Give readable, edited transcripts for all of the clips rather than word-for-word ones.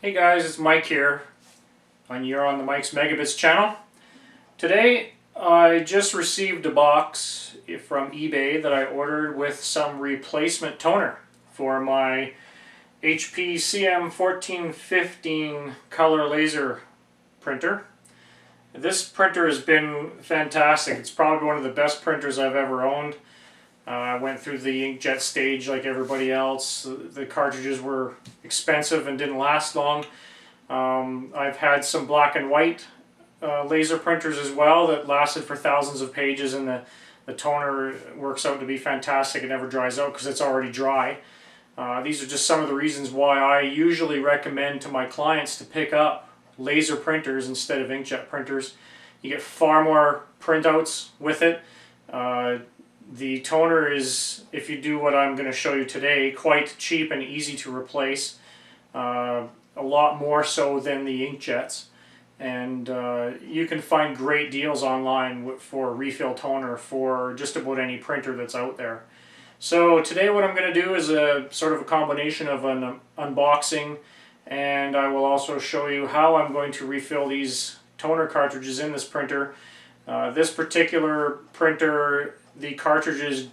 Hey guys, it's Mike here, and you're on the Mike's Megabits channel. Today I just received a box from eBay that I ordered with some replacement toner for my HP CM1415 color laser printer. This printer has been fantastic. It's probably one of the best printers I've ever owned. I went through the inkjet stage like everybody else. The cartridges were expensive and didn't last long. I've had some black and white laser printers as well that lasted for thousands of pages, and the toner works out to be fantastic. It never dries out because it's already dry. These are just some of the reasons why I usually recommend to my clients to pick up laser printers instead of inkjet printers. You get far more printouts with it. The toner is, if you do what I'm going to show you today, quite cheap and easy to replace. A lot more so than the inkjets. And you can find great deals online for refill toner for just about any printer that's out there. So today what I'm going to do is a sort of a combination of an unboxing, and I will also show you how I'm going to refill these toner cartridges in this printer. This particular printer, the cartridges,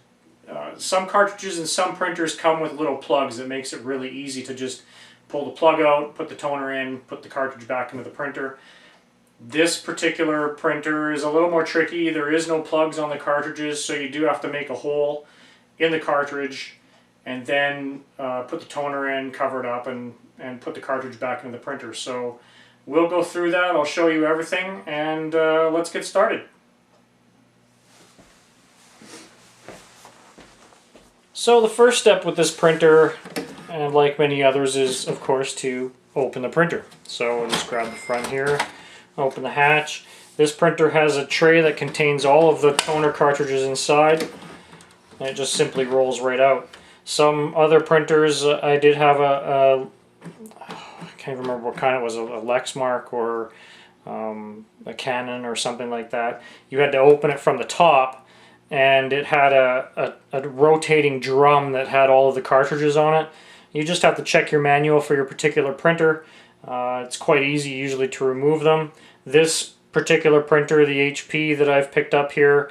some cartridges and some printers come with little plugs that makes it really easy to just pull the plug out, put the toner in, put the cartridge back into the printer. This particular printer is a little more tricky. There is no plugs on the cartridges, so you do have to make a hole in the cartridge and then put the toner in, cover it up, and put the cartridge back into the printer. So we'll go through that. I'll show you everything, and let's get started. So the first step with this printer, and like many others, is of course to open the printer. So we'll just grab the front here, open the hatch. This printer has a tray that contains all of the toner cartridges inside, and it just simply rolls right out. Some other printers, I did have I can't remember what kind it was, a Lexmark or a Canon or something like that. You had to open it from the top, and it had a rotating drum that had all of the cartridges on it. You just have to check your manual for your particular printer. It's quite easy usually to remove them. This particular printer, the HP that I've picked up here,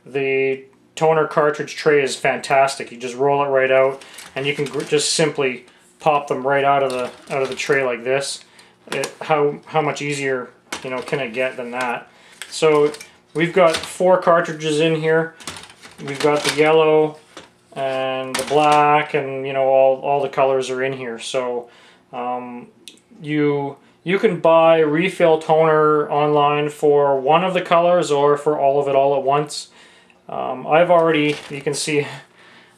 the toner cartridge tray is fantastic. You just roll it right out, and you can just simply pop them right out of the tray like this. How much easier, can it get than that? So we've got 4 cartridges in here. We've got the yellow and the black, and all the colors are in here. So you can buy refill toner online for one of the colors or for all of it all at once. I've already, you can see,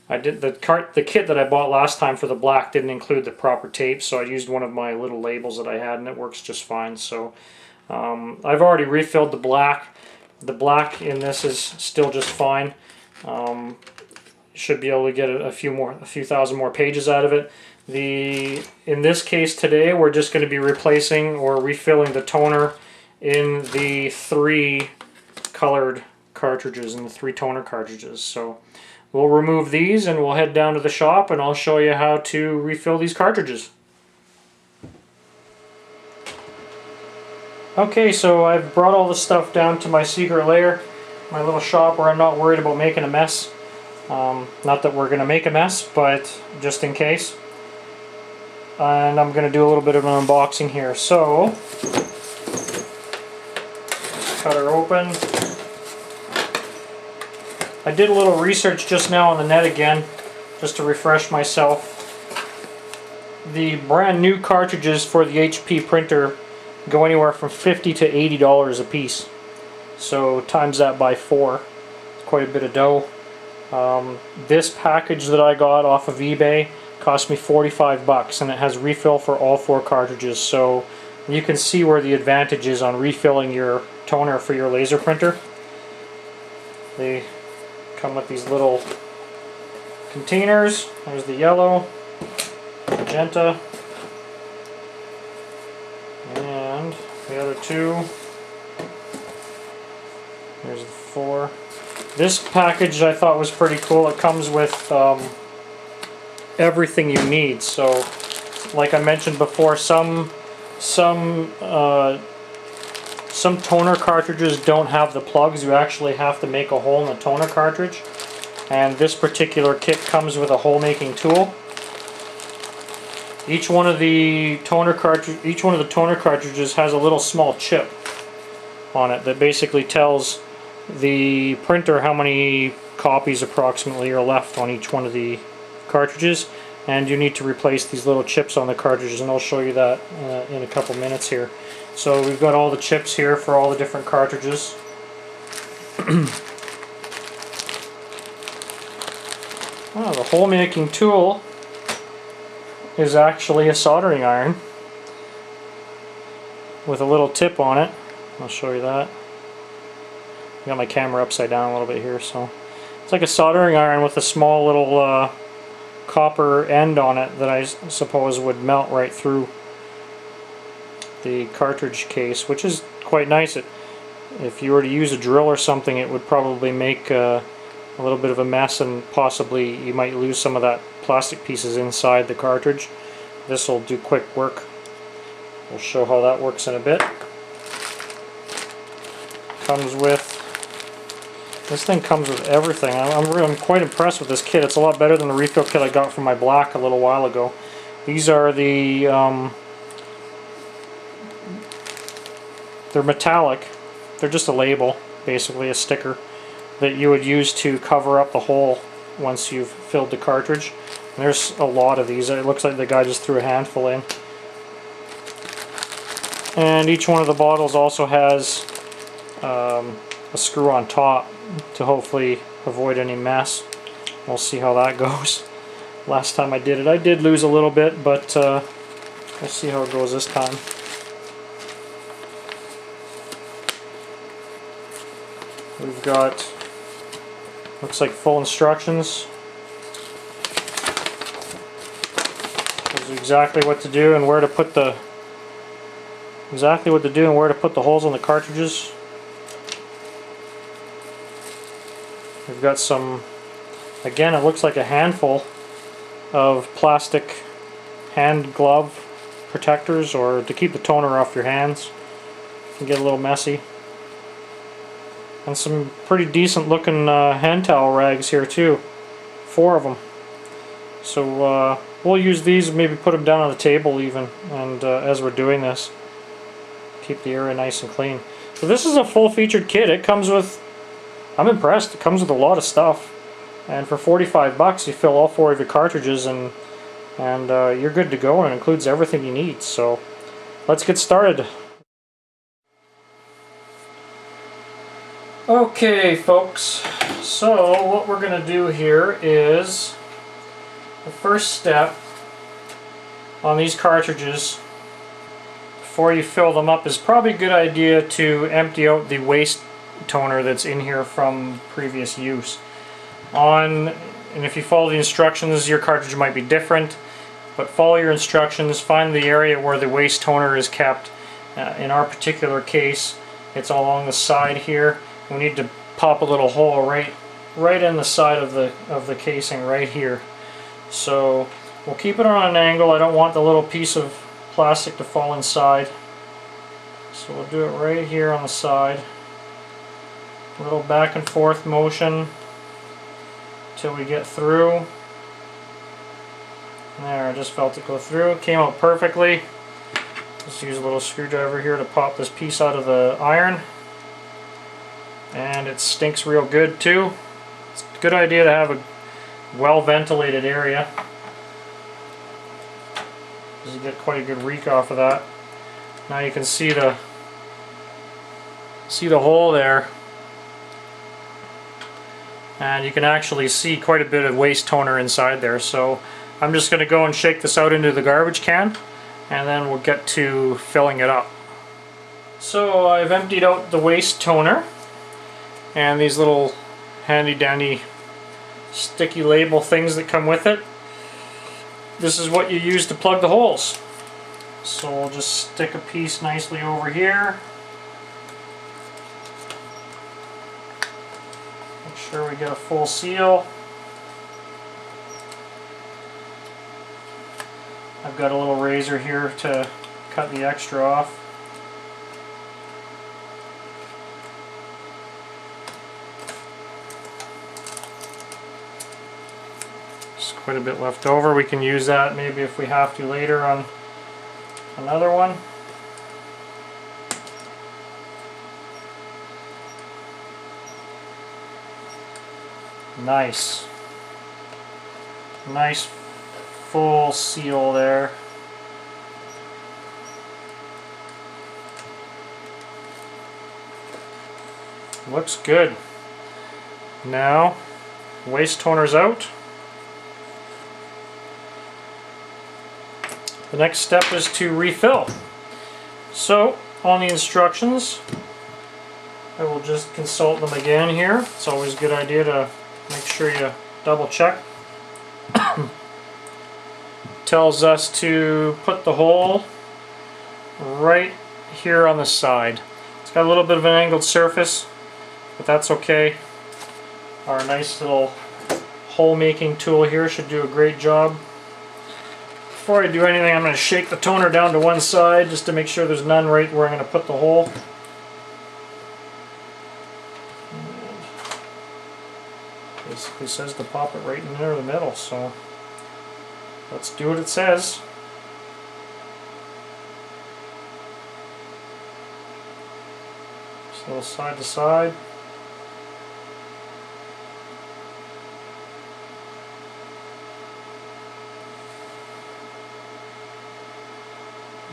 I did the kit that I bought last time for the black didn't include the proper tape, so I used one of my little labels that I had, and it works just fine. So I've already refilled the black. The black in this is still just fine. Should be able to get a few thousand more pages out of it. In this case today, we're just going to be replacing or refilling the toner in the 3 colored cartridges, in the 3 toner cartridges. So we'll remove these and we'll head down to the shop, and I'll show you how to refill these cartridges. Okay, so I've brought all the stuff down to my secret lair, my little shop where I'm not worried about making a mess. Not that we're going to make a mess, but just in case. And I'm going to do a little bit of an unboxing here. So, cut her open. I did a little research just now on the net again, just to refresh myself. The brand new cartridges for the HP printer go anywhere from $50 to $80 a piece. So times that by 4. It's quite a bit of dough. This package that I got off of eBay cost me $45, and it has refill for all 4 cartridges. So you can see where the advantage is on refilling your toner for your laser printer. They come with these little containers. There's the yellow, magenta, and the other 2. There's the 4. This package I thought was pretty cool. It comes with everything you need. So, like I mentioned before, some some toner cartridges don't have the plugs. You actually have to make a hole in the toner cartridge, and this particular kit comes with a hole making tool. Each one of the toner cartridges has a little small chip on it that basically tells the printer how many copies approximately are left on each one of the cartridges, and you need to replace these little chips on the cartridges, and I'll show you that in a couple minutes here. So we've got all the chips here for all the different cartridges. Oh, the hole making tool is actually a soldering iron with a little tip on it. I'll show you that. I got my camera upside down a little bit here, so it's like a soldering iron with a small little copper end on it that I suppose would melt right through the cartridge case, which is quite nice. If you were to use a drill or something, it would probably make a little bit of a mess, and possibly you might lose some of that plastic pieces inside the cartridge. This will do quick work. We'll show how that works in a bit. This thing comes with everything. I'm quite impressed with this kit. It's a lot better than the refill kit I got from my black a little while ago. These are the they're metallic. They're just a label, basically a sticker that you would use to cover up the hole once you've filled the cartridge. And there's a lot of these. It looks like the guy just threw a handful in. And each one of the bottles also has a screw on top to hopefully avoid any mess. We'll see how that goes. Last time I did it, I did lose a little bit, but we'll see how it goes this time. We've got, looks like full instructions. Tells you exactly what to do and where to put the holes on the cartridges. We've got some, again, it looks like a handful of plastic hand glove protectors, or to keep the toner off your hands. It can get a little messy. And some pretty decent looking hand towel rags here too. 4 of them. So we'll use these, maybe put them down on the table even, and as we're doing this, keep the area nice and clean. So this is a full featured kit. It comes with, I'm impressed, it comes with a lot of stuff. And for 45 bucks you fill all 4 of your cartridges and you're good to go, and it includes everything you need. So let's get started. Okay folks, so what we're going to do here is, the first step on these cartridges before you fill them up is probably a good idea to empty out the waste toner that's in here from previous use. And if you follow the instructions, your cartridge might be different, but follow your instructions, find the area where the waste toner is kept. In our particular case, it's along the side here. We need to pop a little hole right in the side of the casing right here. So we'll keep it on an angle. I don't want the little piece of plastic to fall inside. So we'll do it right here on the side. A little back and forth motion till we get through. There, I just felt it go through. It came out perfectly. Just use a little screwdriver here to pop this piece out of the iron. And it stinks real good too. It's a good idea to have a well ventilated area, because you get quite a good reek off of that. Now you can see the hole there, and you can actually see quite a bit of waste toner inside there. So I'm just going to go and shake this out into the garbage can, and then we'll get to filling it up. So I've emptied out the waste toner, and these little handy dandy sticky label things that come with it. This is what you use to plug the holes. So we'll just stick a piece nicely over here. Make sure we get a full seal. I've got a little razor here to cut the extra off. There's quite a bit left over. We can use that maybe if we have to later on another one. Nice. Nice full seal there. Looks good. Now, waste toner's out. The next step is to refill. So, on the instructions, I will just consult them again here. It's always a good idea to make sure you double check. Tells us to put the hole right here on the side. It's got a little bit of an angled surface, but that's okay. Our nice little hole making tool here should do a great job. Before I do anything, I'm going to shake the toner down to one side just to make sure there's none right where I'm going to put the hole. Basically says to pop it right in there in the middle, so let's do what it says. Just a little side to side.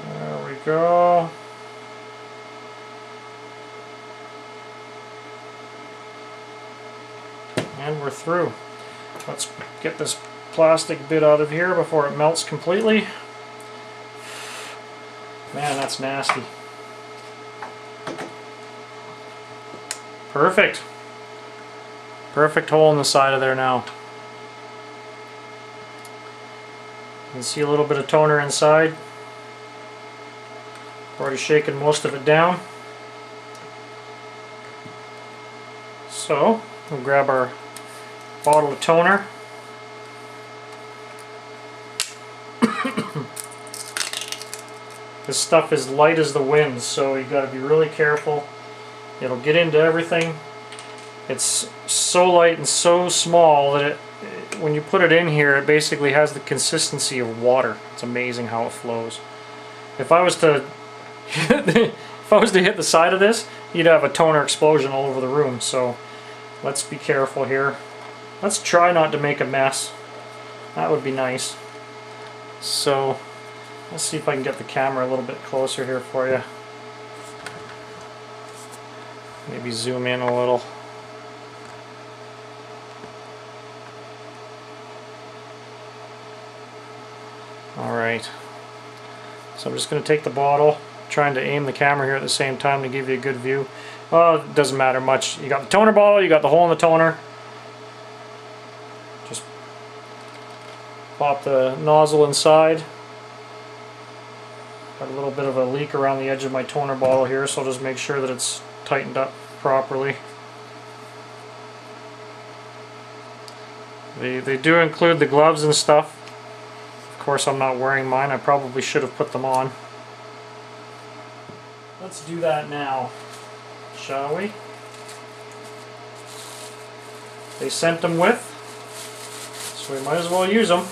There we go. And we're through. Let's get this plastic bit out of here before it melts completely. Man, that's nasty. Perfect. Perfect hole in the side of there now. You can see a little bit of toner inside. Already shaken most of it down. So, we'll grab our bottle of toner. This stuff is light as the wind, so you got to be really careful. It'll get into everything. It's so light and so small that when you put it in here, it basically has the consistency of water. It's amazing how it flows. If I was to hit the side of this, you'd have a toner explosion all over the room. So let's be careful here. Let's try not to make a mess. That would be nice. So let's see if I can get the camera a little bit closer here for you. Maybe zoom in a little. Alright. So I'm just going to take the bottle, trying to aim the camera here at the same time to give you a good view. Well, it doesn't matter much. You got the toner bottle, you got the hole in the toner. Just pop the nozzle inside. Got a little bit of a leak around the edge of my toner bottle here, so I'll just make sure that it's tightened up properly. They do include the gloves and stuff. Of course, I'm not wearing mine. I probably should have put them on. Let's do that now, shall we? They sent them with, so we might as well use them.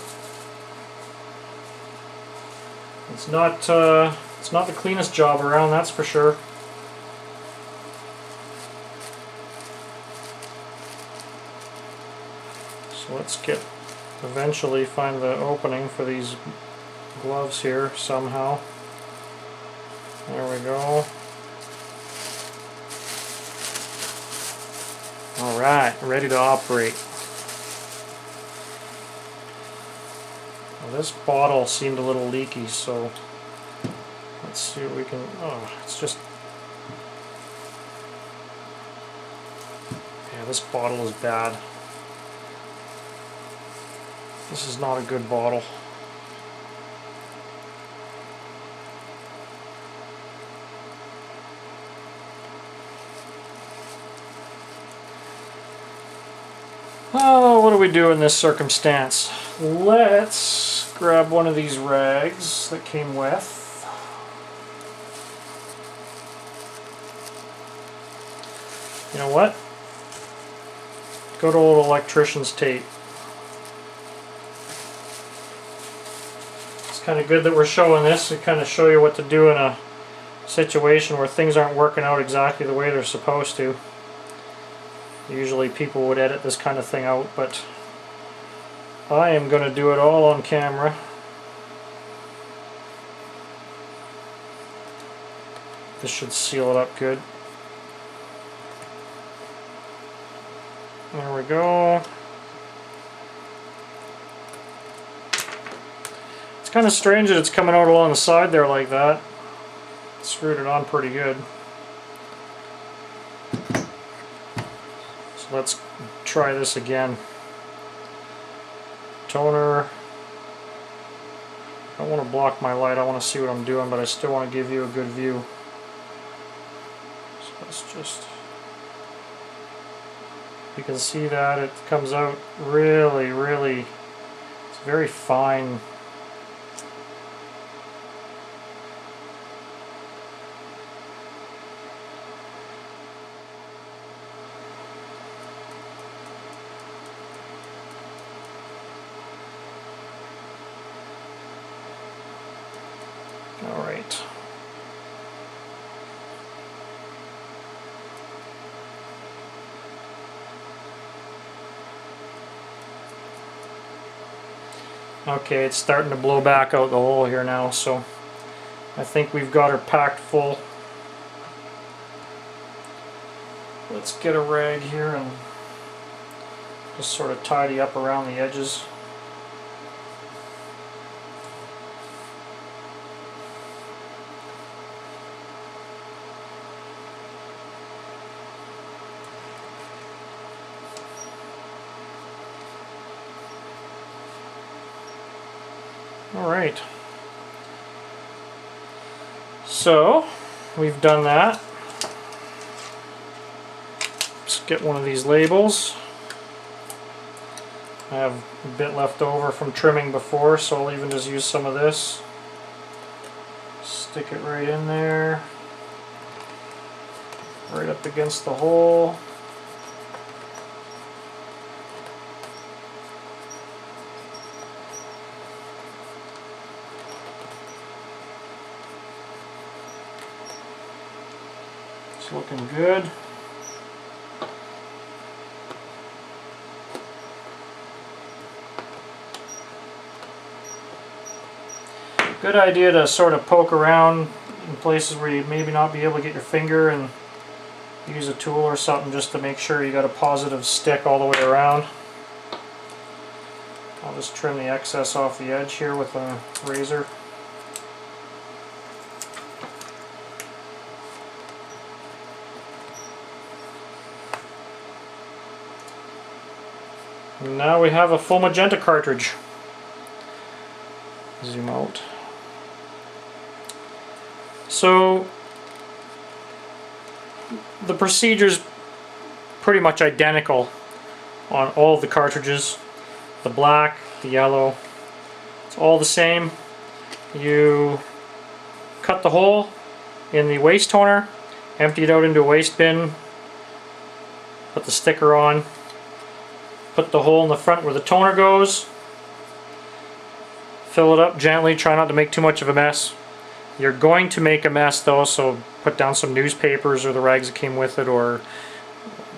It's not the cleanest job around, that's for sure. So let's eventually find the opening for these gloves here somehow. There we go. Alright, ready to operate. Well, this bottle seemed a little leaky, so let's see what we can... Oh, it's just... Yeah, this bottle is bad. This is not a good bottle. Oh, what do we do in this circumstance? Let's grab one of these rags that came with. You know what? Good old electrician's tape. It's kind of good that we're showing this to kind of show you what to do in a situation where things aren't working out exactly the way they're supposed to. Usually people would edit this kind of thing out, but I am going to do it all on camera. This should seal it up good. There we go. It's kind of strange that it's coming out along the side there like that. Screwed it on pretty good. So let's try this again. Toner. I don't want to block my light, I want to see what I'm doing, but I still want to give you a good view. So let's just... You can see that it comes out really, it's very fine. All right. Okay, it's starting to blow back out the hole here now, so I think we've got her packed full. Let's get a rag here and just sort of tidy up around the edges. Alright, so we've done that. Let's get one of these labels. I have a bit left over from trimming before, so I'll even just use some of this. Stick it right in there, right up against the hole. It's looking good. Good idea to sort of poke around in places where you maybe not be able to get your finger and use a tool or something just to make sure you got a positive stick all the way around. I'll just trim the excess off the edge here with a razor. Now we have a full magenta cartridge. Zoom out. So the procedure's pretty much identical on all of the cartridges. The black, the yellow, it's all the same. You cut the hole in the waste toner, empty it out into a waste bin, put the sticker on, put the hole in the front where the toner goes, fill it up gently, try not to make too much of a mess. You're going to make a mess though, so put down some newspapers or the rags that came with it, or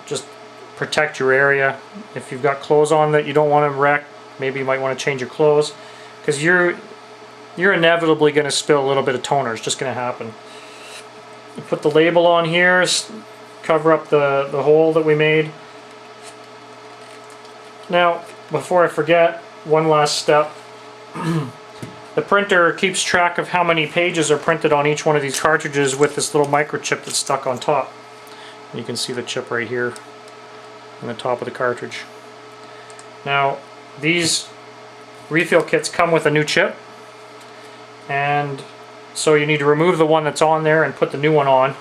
just protect your area. If you've got clothes on that you don't want to wreck, maybe you might want to change your clothes, because you're inevitably going to spill a little bit of toner. It's just going to happen. You put the label on here, cover up the hole that we made. Now, before I forget, one last step. The printer keeps track of how many pages are printed on each one of these cartridges with this little microchip that's stuck on top. You can see the chip right here on the top of the cartridge. Now, these refill kits come with a new chip, and so you need to remove the one that's on there and put the new one on,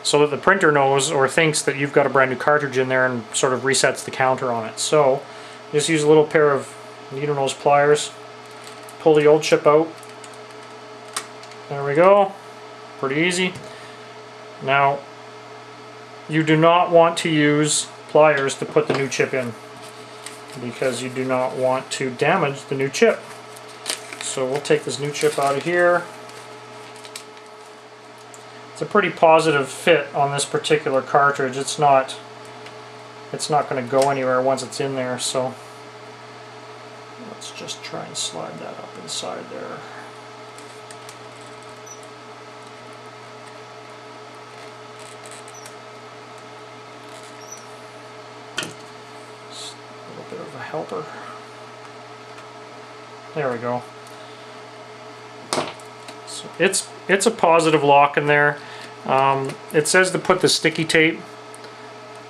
so that the printer knows or thinks that you've got a brand new cartridge in there and sort of resets the counter on it. So just use a little pair of needle nose pliers, pull the old chip out. There we go. Pretty easy. Now you do not want to use pliers to put the new chip in, because you do not want to damage the new chip. So we'll take this new chip out of here. It's a pretty positive fit on this particular cartridge. It's not going to go anywhere once it's in there, so let's just try and slide that up inside there. Bit of a helper. There we go. So it's a positive lock in there. It says to put the sticky tape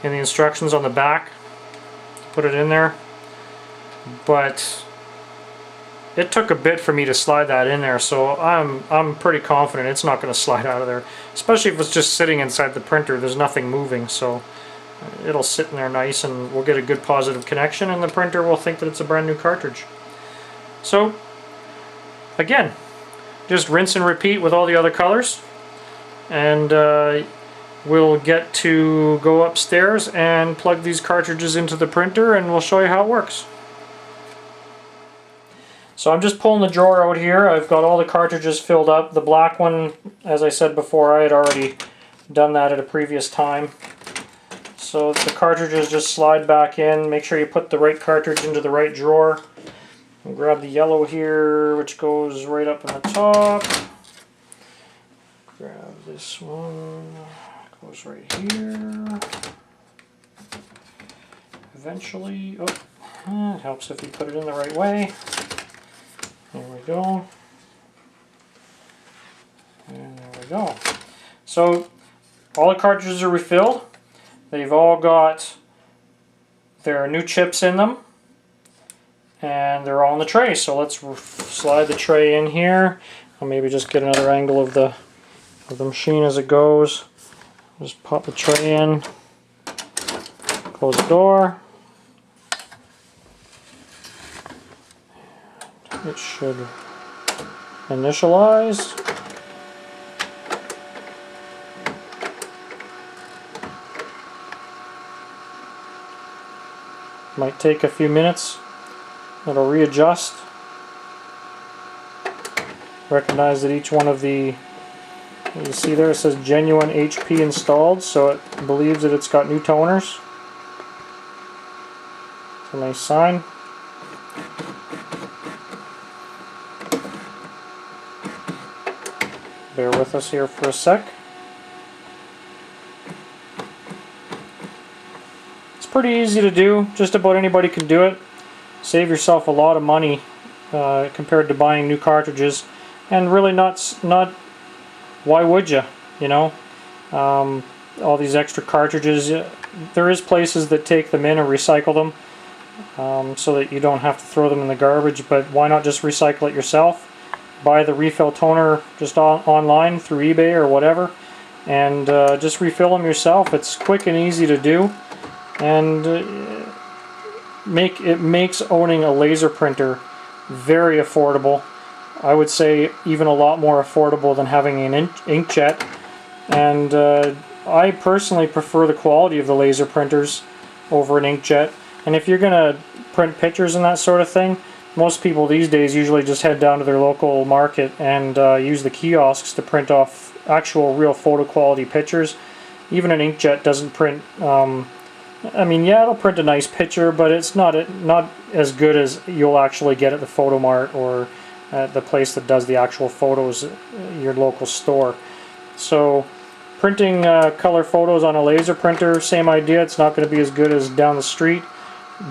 in the instructions on the back, put it in there, but it took a bit for me to slide that in there, so I'm pretty confident it's not going to slide out of there, especially if it's just sitting inside the printer. There's nothing moving, so it'll sit in there nice, and we'll get a good positive connection, and the printer will think that it's a brand new cartridge. So again, just rinse and repeat with all the other colors, and we'll get to go upstairs and plug these cartridges into the printer, and we'll show you how it works. So I'm just pulling the drawer out here. I've got all the cartridges filled up. The black one, as I said before, I had already done that at a previous time. So the cartridges just slide back in. Make sure you put the right cartridge into the right drawer. And grab the yellow here, which goes right up in the top. Grab this one, goes right here. Eventually, it helps if you put it in the right way. There we go. And there we go. So all the cartridges are refilled. They've all got their new chips in them, and they're all in the tray. So let's slide the tray in here. I'll maybe just get another angle of the machine as it goes. Just pop the tray in, close the door. It should initialize. Might take a few minutes. It'll readjust. Recognize that each one of the, you see there it says genuine HP installed, so it believes that it's got new toners. It's a nice sign. Bear with us here for a sec. It's pretty easy to do. Just about anybody can do it. Save yourself a lot of money compared to buying new cartridges, and really not why would you? You know, all these extra cartridges. There is places that take them in and recycle them, so that you don't have to throw them in the garbage. But why not just recycle it yourself? Buy the refill toner just online through eBay or whatever, and just refill them yourself. It's quick and easy to do, and it makes owning a laser printer very affordable. I would say even a lot more affordable than having an inkjet. And I personally prefer the quality of the laser printers over an inkjet. And if you're going to print pictures and that sort of thing, most people these days usually just head down to their local market and use the kiosks to print off actual real photo quality pictures. Even an inkjet doesn't print, I mean, yeah, it'll print a nice picture, but it's not as good as you'll actually get at the Photomart or at the place that does the actual photos, your local store. So printing color photos on a laser printer, same idea. It's not going to be as good as down the street,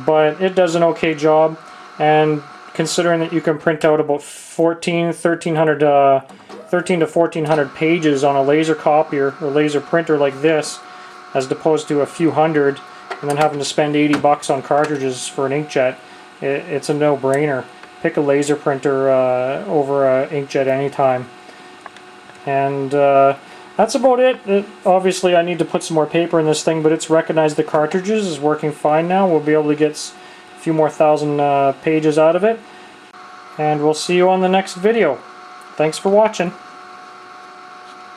but it does an okay job. And considering that you can print out about 13 to 1400 pages on a laser copier or laser printer like this, as opposed to a few hundred, and then having to spend $80 on cartridges for an inkjet, it's a no-brainer. Pick a laser printer over an inkjet anytime. And that's about it. Obviously I need to put some more paper in this thing, but it's recognized the cartridges is working fine now. We'll be able to get a few more thousand pages out of it. And we'll see you on the next video. Thanks for watching.